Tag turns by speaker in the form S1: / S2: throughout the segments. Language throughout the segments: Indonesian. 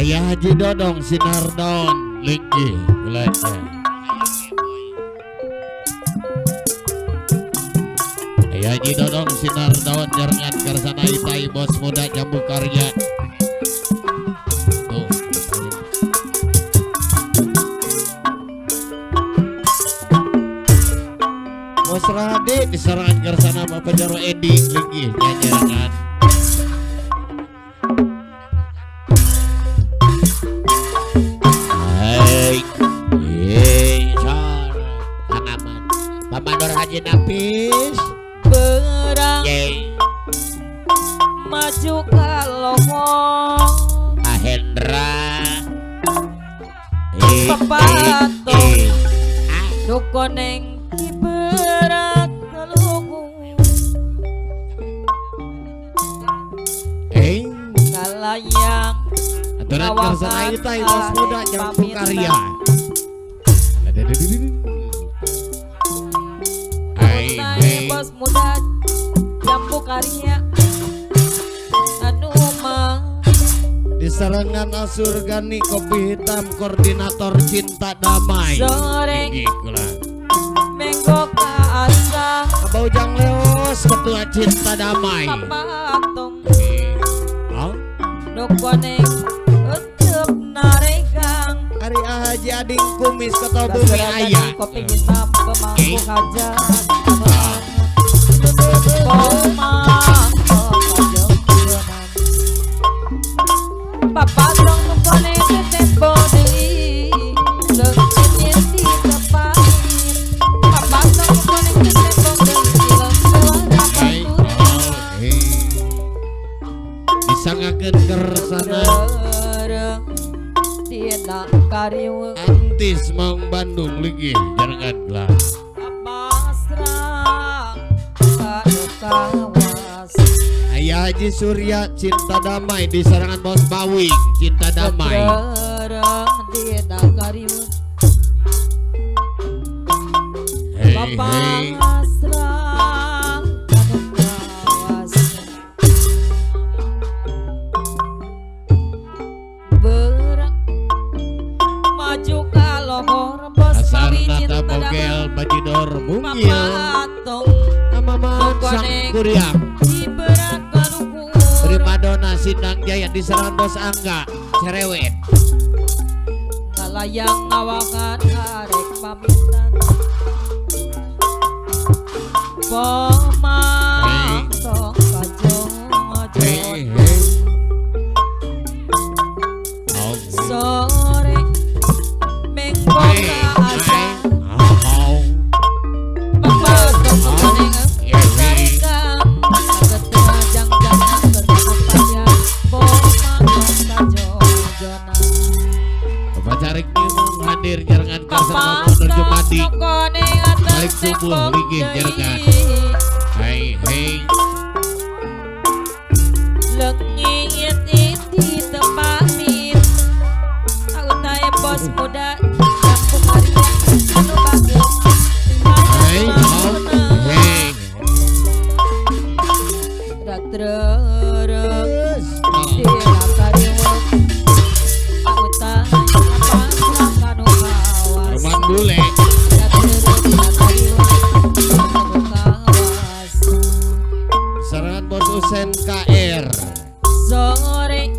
S1: Ayah Haji Dodong sinar daun linggi belanja. Ayah Haji Dodong sinar daun jaringan kersana itai bos muda jambu karya. Tuh. Bos Rade diserangan kersana Bapak Jaro Edi linggi jaringan. Pamanor Haji Nafis
S2: berang maju ke lohong
S1: Ahendra
S2: papato dukoneng berat telunggu kalayang
S1: aturan kersana itai bos muda jambu karya.
S2: Bos muda jambu karya anu mah
S1: diserangan Asurgani kopi hitam koordinator cinta damai
S2: soreng menggo ka asa
S1: Abau Jang Leos ketua cinta damai
S2: papatong nukoneng uteup naregang
S1: Ari Haji Ading Kumis ketua bumi ayah
S2: kopi hitam pemangku hajat papatong nukoneng tempo deui leungit di tepat papatong nukoneng tempo deui
S1: disangakeun kersana
S2: dina kariweuh
S1: Antis Maung Bandung lagi jaringan gelas
S2: pasrah kanu kawas
S1: Ayah Haji Surya cinta damai diserangan bos Bawing cinta damai
S2: dina kariweuh
S1: hey.
S2: pasrah kanu kawas maju ka lohor bos bawi cinta
S1: Bogel Bajidor Mungil
S2: papatong
S1: Amaman Sang Kuryang
S2: ibarat kaluku
S1: Primadona Sindang Jaya diserangan bos Angga Cerewet
S2: ngalayang ngawakan arek pamitan pemantong kajong sore menggo ka asa papatong kuning karegang ketua jang-jangan berkupaya pemantong kajong jona
S1: Bapak Carik Nimung hadir jaringan kersana menuju mati balik subuh ligih jaringan hai
S2: lengit di tempamit aku tanya bos muda jambu karya anu bagus terus dina kariweuh aku tanya pasrah kanu kawas
S1: Roman Bule serangan bos Usen KR
S2: sore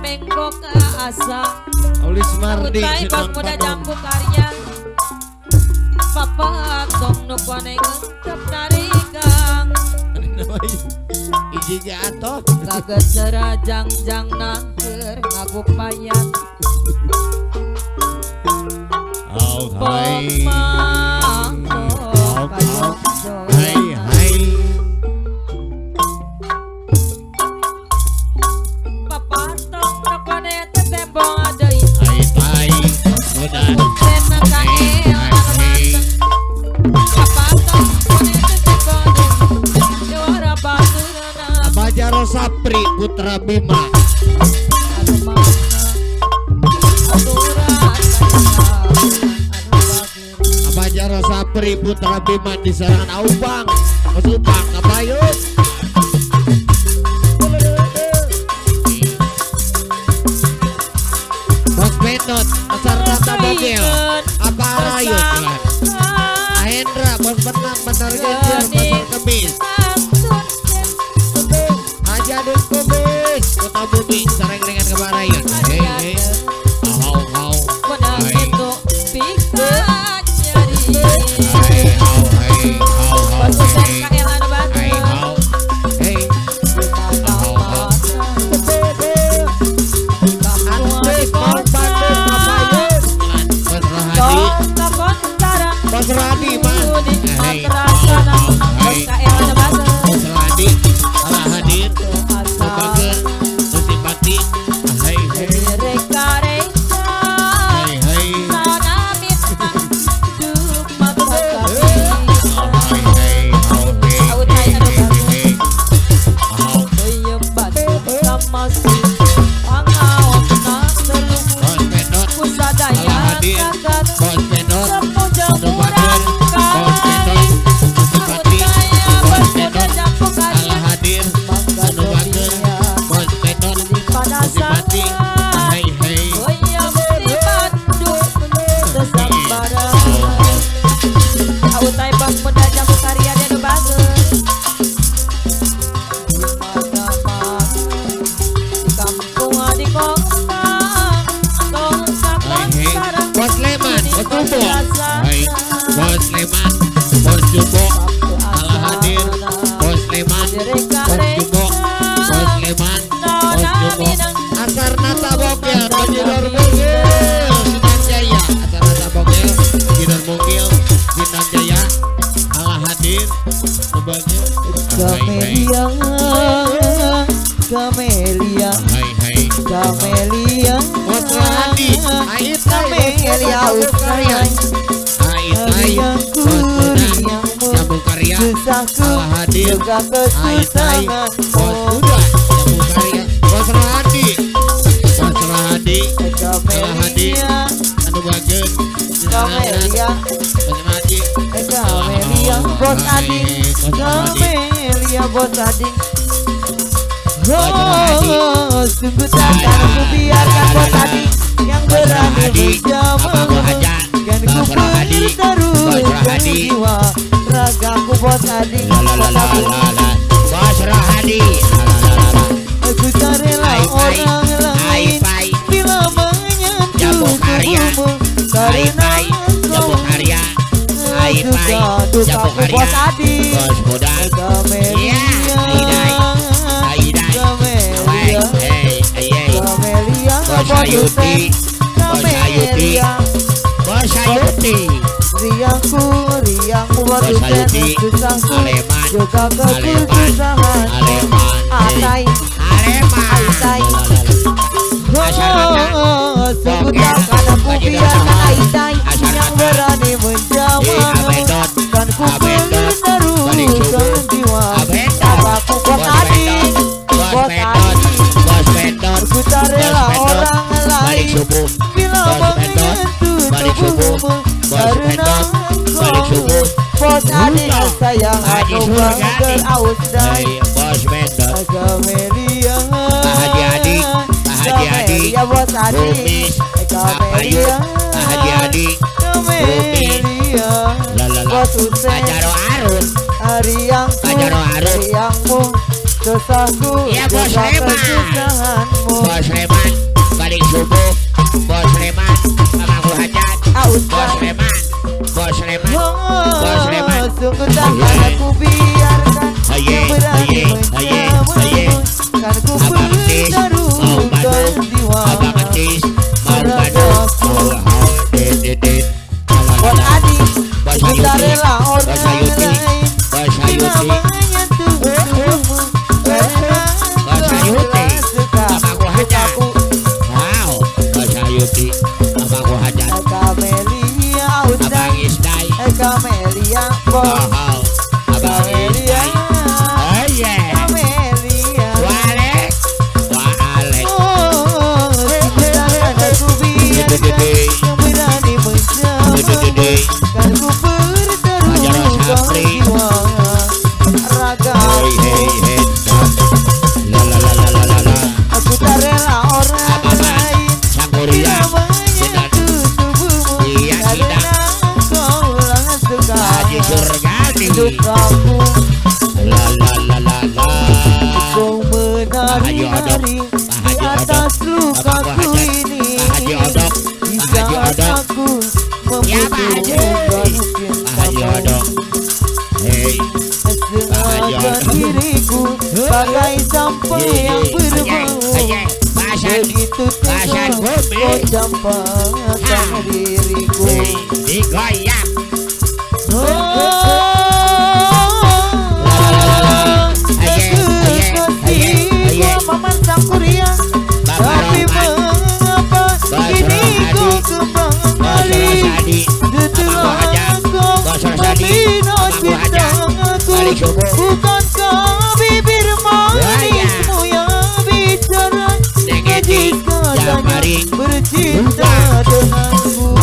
S2: menggo ka asa
S1: Aulis Mardi
S2: utai bos
S1: Sinang
S2: muda
S1: Padang
S2: jambu karya papatong nukoneng uteup naregang
S1: Iji atuh
S2: laget serajang jang nangker ngagupayan
S1: oh hai
S2: pemantong kajong jona papatong nukoneng tempo deui
S1: hai muda
S2: Sena kael papatong nukoneng tempo deui juara baturna
S1: Bajaro Sapri Putra Bima Bajaro Sapri Putra Bima diserangan Aubang Mas Upang Kumis Haji Adun Kumis Kota Bumi sareng dengan kebarayan hei hau hau hai hau hei hau hau hei hau hei hau hau Bos Radi mah hei hau hau hei Bos Radi salah hadir sebagai simpati hei hei hei hei Bos Leman, Bos Jumbo, salah hadir. Bos Leman, Bos Jumbo, Bos Leman, Bos Jumbo. Asar Nata Bogel, Bajidor Mungil, Sinan Jaya. Asar Nata Bogel, Bajidor Mungil, Sinan Jaya. Salah hadir sebagai
S3: Kamelia, Kamelia, Kamelia,
S1: Bos Radi, Ait
S3: Kamelia Australia.
S1: Aitai, Bos Muda, Jambu Karya, salah hadir. Aitai, Bos Muda, Jambu Karya, Bos Rahadi, Bos Rahadi, salah hadir. Anu bageun,
S3: Kamelia,
S1: Bos Rahadi,
S3: Kamelia, Bos Adi, Kamelia, Bos Adi. Oh, sungguh takkan aku biarkan Bos Adi yang berani menjamah. Kan ku bertaruhkan jiwa ragaku Bos Adi.
S1: Bos Rahadi,
S3: Aku tak rela orang lain bila menyentuh tubuhmu karena
S1: Jambu Karya, Aitai, Jambu
S3: dukaku Bos
S1: Karya,
S3: Adi.
S1: Bos Muda,
S3: Kamelia,
S1: Aidai,
S3: Kamelia, Kamelia,
S1: Bos Ayuti, Bos Ayuti, Bos Ayuti,
S3: riangku Bos
S1: Bos Ayuti,
S3: susahku
S1: Aleman,
S3: juga kesusahan.
S1: Aleman,
S3: Atai,
S1: Aleman,
S3: Aitai.
S1: Masyarakat,
S3: Oh, sungguh takkan aku biarkan Aitai yang berani menjamah.
S1: Abendot,
S3: Kan ku
S1: Abendot, balik subuh,
S3: bertaruhkan jiwa
S1: Abendot,
S3: aku Bos Adi,
S1: Bos
S3: Bos
S1: Pendot,
S3: Adi.
S1: Bos Pendot,
S3: Aku tak rela orang
S1: balik
S3: lain
S1: subuh,
S3: bila
S1: Bos Pendot,
S3: menyentuh
S1: balik subuh,
S3: tubuhmu
S1: Bos
S3: karena
S1: Pendot, balik subuh,
S3: Bos Adi sayang
S1: Haji
S3: aku
S1: Surga
S3: bangker aus dan
S1: Hey, Bos Pendot,
S3: Kamelia,
S1: Haji Adi, Haji Adi,
S3: Kamelia Bos Adi,
S1: Rumis,
S3: Kamelia,
S1: Haji Adi,
S3: Kamelia,
S1: Lalala,
S3: Bos Hussein,
S1: Ajaro Arun,
S3: Riangku,
S1: Ajaro Arun,
S3: riangmu, susahku,
S1: Iya, Bos
S3: juga
S1: Leman.
S3: kesusahanmu.
S1: Bos Leman, balik subuh, Bos Leman, Abang Hajat,
S3: Aus
S1: Bos Leman, Bos Leman, Bos Leman.
S3: sungguh takkan aku biarkan
S1: Aye,
S3: yang berani
S1: aye, aye, aye.
S3: menjamahmu. Kan ku
S1: Abang Entis, mau
S3: bertaruhkan
S1: Bandung,
S3: jiwa
S1: Abang Entis, mau Bandung, mau dit.
S3: Bos Adi,
S1: Bos
S3: aku tak
S1: Ayuti,
S3: rela orang
S1: Bos Ayuti,
S3: lain
S1: Bos
S3: bila
S1: Ayuti,
S3: menyentuh tubuhmu karena
S1: Bos
S3: kau
S1: Ayuti,
S3: suka
S1: Abang Hajat,
S3: aku.
S1: wow, Bos Ayuti, Abang Hajat,
S3: Kamelia,
S1: Abang Isdai,
S3: Kamelia, Bos
S1: Abang Haji dong. Hei,
S3: Sengaja diriku bagai sampah yang berbau. Begitu tega kau campakkan diriku.
S1: digoyang.
S3: Maman Sangkuria, tapi mengapa kini kau kembali? Setelah kau membina cintaku, bukankah bibir manismu yang bicara najis katanya bercinta denganku?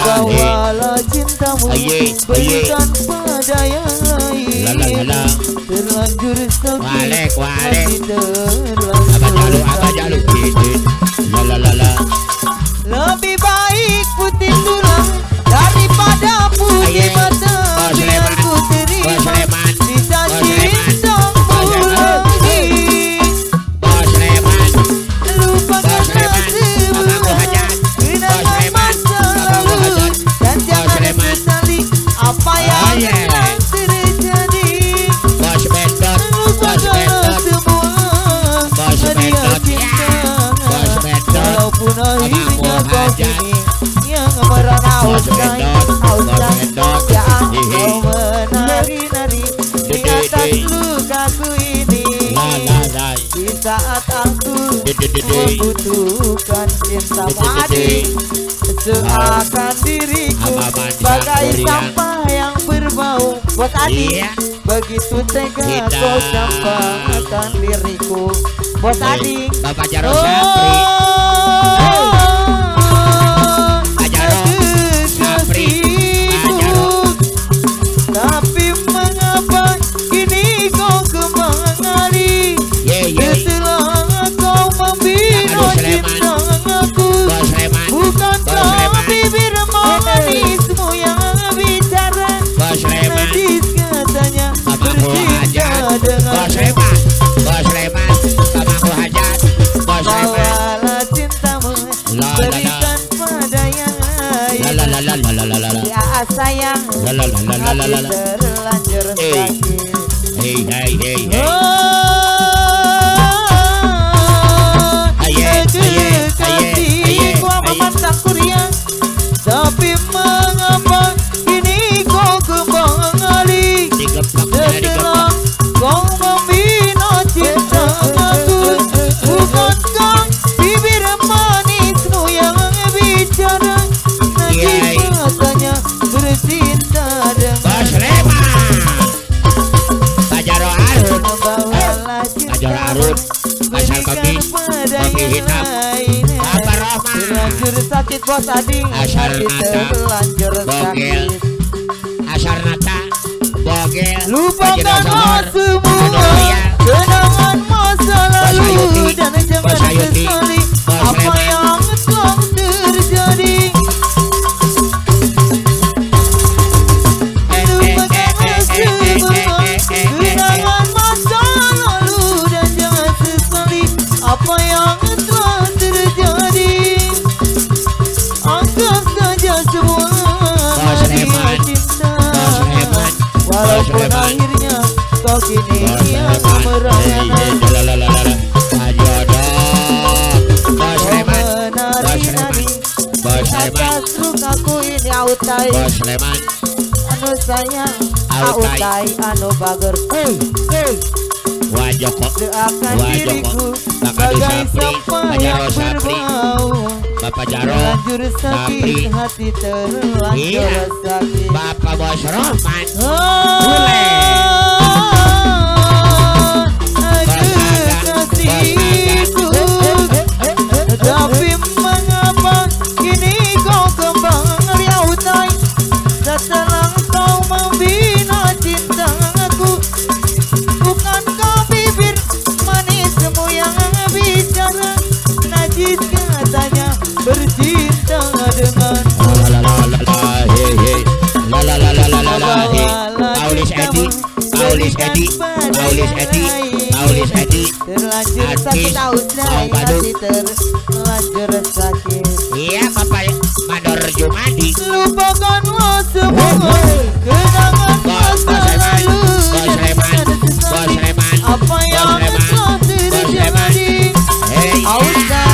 S3: Bawalah cintamu berikan pada yang lain. Terlanjur sakit hati terlanjur lebih baik putih tulang daripada putih mata. Biar ku terima sisa cintamu lagi. Lupakanlah semua kenangan masa lalu dan jangan sesali apa yang telah terjadi. Lupakanlah semua hadiah cinta. Walaupun akhirnya kau kini yang meranauskan ya kau menari-nari di atas lukaku ini. Di saat aku membutuhkan cintamu adik, seakan diriku bagai sampah yang berbau. Bos Adi, begitu tega kau campakkan diriku. Bos Adi,
S1: Bapak Jaro Sapri,
S3: tapi mengapa kini kau kembali? Setelah kau membina cintaku, bukankah bibir manismu yang bicara najis katanya bercinta denganku? Bawalah cintamu berikan pada yang lain. Ya sayang, hati terlanjur sakit. Kekasihku Maman Sangkuria, tapi mengapa kini kau kembali? Setelah kau membina cintaku, bukankah bibir manismu yang bicara najis katanya bercinta denganku? Bawalah cintamu berikan pada yang lain. Terlanjur sakit bos Adi, hati terlanjur sakit. Lupakanlah semua kenangan masa lalu dan jangan sesali apa yang telah terjadi. Lupakanlah semua kenangan masa lalu dan jangan sesali apa yang telah terjadi. Anggap saja semua hadiah cinta. Walaupun akhirnya kau kini yang merana-rana, menari-nari atas lukaku ini. Autai anu sayang, autai anu bager. Doakan diriku bagai sampah yang berbau.
S1: Bapak Jaro
S3: Terlanjur sakit hati terlanjur sakit.
S1: Bapak Bos Rohman,
S3: Kekasihku, tapi mengapa kini kau kembali autai? Setelah kau membina cintaku, bukankah bibir manismu yang bicara najis katanya bercinta denganku? Terlanjur sakit autai, hati terlanjur sakit.
S1: Iya Bapak Mandor Jumadi.
S3: Lupakanlah semua kenangan masa lalu dan sesali apa yang telah terjadi. Ausah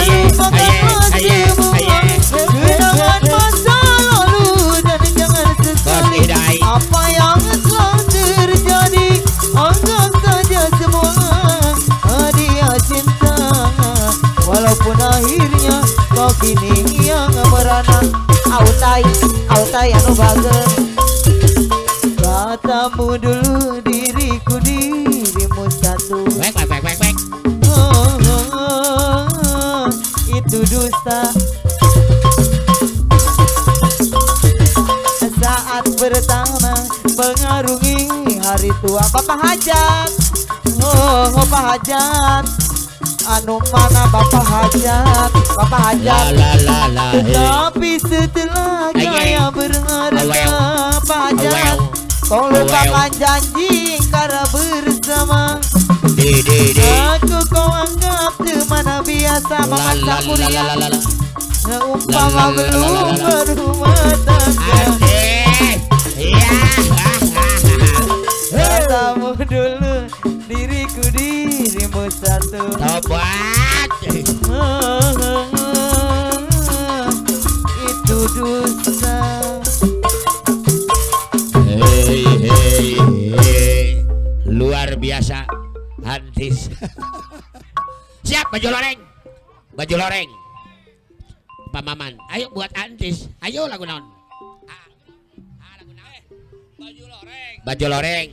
S3: lupakanlah semua kenangan masa lalu dan jangan sesali apa yang telah terjadi. Anggap saja semua hadiah cinta, walaupun akhirnya kau kini yang merana. Autai anu bager. Katamu dulu diriku dirimu satu.
S1: Wek.
S3: Itu dusta. Saat pertama mengarungi hari tua Bapak Hajat. Bapak Hajat. Anu mana Bapak Hajat? Bapak Hajat. Tapi setelah gaya berharga Bapak Hajat, kau lupakan janji karena bersama. Aku kau anggap teman biasa memaksa kuliah. Umpama belum berumah tangga. Katamu dulu diriku dirimu satu.
S1: Tobat.
S3: Itu dusta.
S1: Hei. Luar biasa Antis. Siap baju loreng. Pak Maman, ayo buat Antis. Ayo lagu naon? Baju loreng.